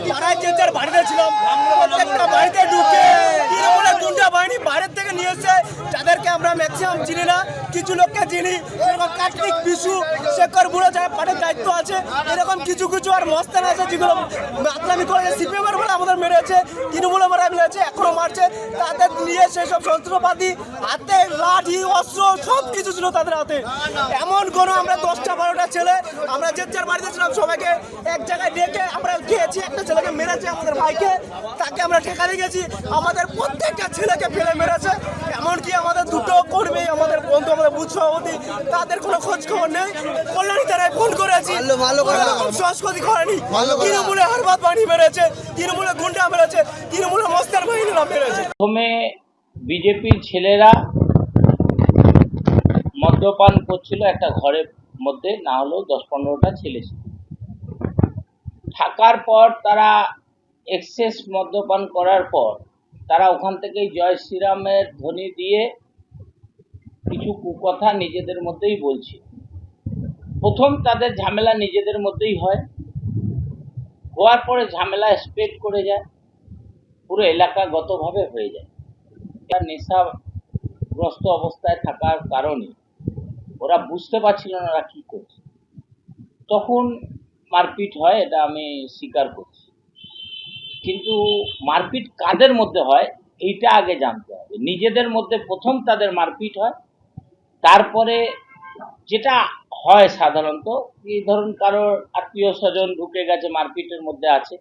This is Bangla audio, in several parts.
পাড়ায় যে যার বাড়িতে ছিলাম, প্রত্যেকটা বাড়িতে ঢুকে তৃণমূলের গুন্ডা বাহিনী বাইরের থেকে নিয়ে এসে, যাদেরকে আমরা ম্যাক্সিমাম চিনি না, কিছু লোককে চিনি, যেরকম কার্তিক, বিশু, শেখর বুড়ো, যারা পার্টির দায়িত্ব আছে, এরকম কিছু কিছু আর মস্তান আছে যেগুলো মাতলামি করে সিপিএমের বলে আমাদের মেরেছে, তৃণমূলের বলে মেরেছে, এখনো মারছে। তাদের নিয়ে সেসব যন্ত্রপাতি, হাতে লাঠি, অস্ত্র সব কিছু ছিল তাদের হাতে। এমন কোনো আমরা 10টা 12টা ছেলে, আমরা যে যার বাড়িতে ছিলাম, সবাইকে এক জায়গায় ডেকে আমরা খেয়েছি। একটা ছেলেকে মেরেছে আমাদের ভাইকে, তাকে আমরা ঠেকাতে গেছি, আমাদের প্রত্যেকটা ছেলেকে ফেলে মেরেছে। এমনকি আমাদের দুটো কর্মী, আমাদের বন্ধু, আমাদের বুথ সভাপতি, তাদের কোনো খোঁজ খবর নেই। কল্যাণী তারাই ফোন করেছি, সংস্কৃতি করেনি। তৃণমূলে হারবাদ বানিয়ে মেরেছে, তৃণমূলে গুন্ডা মেরেছে, তৃণমূলে মস্তার বাহিনীরা মেরেছে। প্রথমে বিজেপির ছেলেরা মদ্যপান করছিল একটা ঘরের মধ্যে, না হলেও 10-15টা ছেলে ছিল। থাকার পর তারা এক্সেস মদ্যপান করার পর তারা ওখান থেকে জয় শ্রীরামের ধ্বনি দিয়ে কিছু কুকথা নিজেদের মধ্যেই বলছে। প্রথম তাদের ঝামেলা নিজেদের মধ্যেই হয়, হওয়ার পরে ঝামেলা স্প্রেড করে যায়, পুরো এলাকাগতভাবে হয়ে যায়। নেশাগ্রস্ত অবস্থায় থাকার কারণে ওরা বুঝতে পারছিল না ওরা কী করছে, তখন মারপিট হয়, এটা আমি স্বীকার করছি। কিন্তু মারপিট কাদের মধ্যে হয় এইটা আগে জানতে হবে। নিজেদের মধ্যে প্রথম তাদের মারপিট হয়, তারপরে যেটা হয় সাধারণত, এই ধরুন কারোর আত্মীয় স্বজন ঢুকে গেছে, মারপিটের মধ্যে আছে,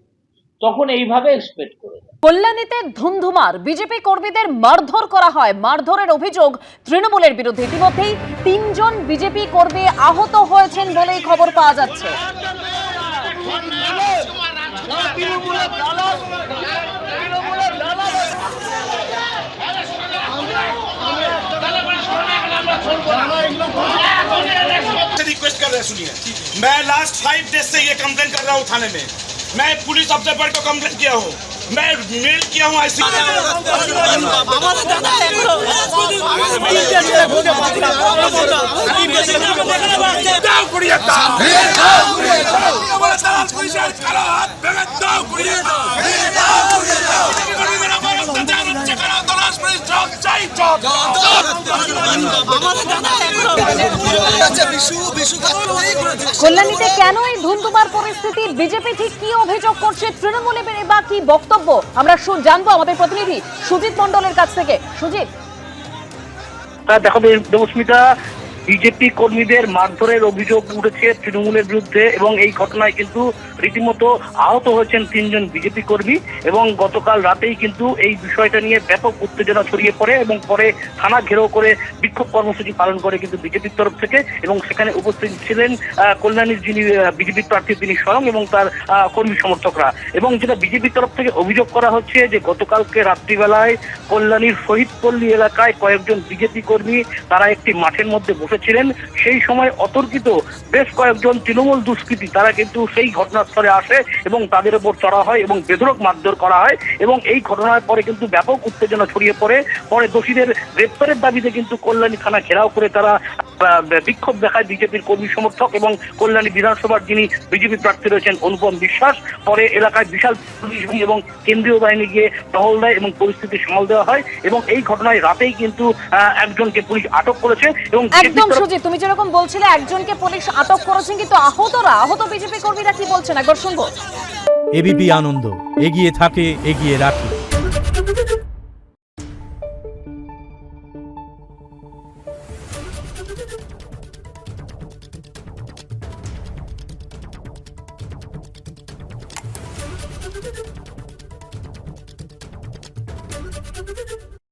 তখন এইভাবে এক্সপেক্ট করে। কল্যাণীতে ধুন্ধুমার, বিজেপি কর্মীদের মারধর করা হয়। মারধরের অভিযোগ তৃণমূলের বিরুদ্ধে। ইতিমধ্যেই 3 জন বিজেপি কর্মী আহত হয়েছেন বলেই খবর পাওয়া যাচ্ছে। रिक्वेस्ट कर रहे हैं, सुनिए, मैं लास्ट 5 डेज से ये कंप्लेन कर रहा हूँ थाने में। मैं पुलिस अफसर पर को कंप्लेन किया हूँ, मैं मेल किया हूँ आईसी। কল্যাণীতে কেন এই ধুন্ধুমার পরিস্থিতি? বিজেপি ঠিক কি অভিযোগ করছে? তৃণমূলে বা কি বক্তব্য আমরা জানবো আমাদের প্রতিনিধি সুজিত মন্ডলের কাছ থেকে। সুজিত, দেখো দেবস্মিতা, বিজেপি কর্মীদের মারধরের অভিযোগ উঠেছে তৃণমূলের বিরুদ্ধে এবং এই ঘটনায় কিন্তু রীতিমতো আহত হয়েছেন 3 জন বিজেপি কর্মী এবং গতকাল রাতেই কিন্তু এই বিষয়টা নিয়ে ব্যাপক উত্তেজনা ছড়িয়ে পড়ে এবং পরে থানা ঘেরাও করে বিক্ষোভ কর্মসূচি পালন করে কিন্তু বিজেপির তরফ থেকে। এবং সেখানে উপস্থিত ছিলেন কল্যাণীর যিনি বিজেপি প্রার্থী তিনি স্বয়ং এবং তার কর্মী সমর্থকরা। এবং যেটা বিজেপির তরফ থেকে অভিযোগ করা হচ্ছে যে গতকালকে রাত্রিবেলায় কল্যাণীর শহীদপল্লী এলাকায় কয়েকজন বিজেপি কর্মী তারা একটি মাঠের মধ্যে বসেছিলেন। সেই সময় অতর্কিত বেশ কয়েকজন তৃণমূল দুষ্কৃতী তারা কিন্তু সেই ঘটনাস্থলে আসে এবং তাদের উপর চড়া হয় এবং বেধড়ক মারধর করা হয়। এবং এই ঘটনার পরে কিন্তু ব্যাপক উত্তেজনা ছড়িয়ে পড়ে। পরে দোষীদের গ্রেপ্তারের দাবিতে কিন্তু কল্যাণী থানা ঘেরাও করে তারা বিক্ষোভ দেখায় বিজেপির কর্মী সমর্থক এবং কল্যাণী বিধানসভার যিনি বিজেপি প্রার্থী রয়েছেন অনুপম বিশ্বাস। পরে এলাকায় বিশাল পুলিশ এবং কেন্দ্রীয় বাহিনী গিয়ে টহল দেয় এবং পরিস্থিতি সামাল দেওয়া হয়। এবং এই ঘটনায় রাতেই কিন্তু একজনকে পুলিশ আটক করেছে। এবং একদম সুজিত, তুমি যেরকম বলছিলে একজনকে পুলিশ আটক করেছেন, কিন্তু আহত বিজেপি কর্মীরা কি বলছেন একবার শুনবো। এবিপি আনন্দ, এগিয়ে থাকে, এগিয়ে রাখে।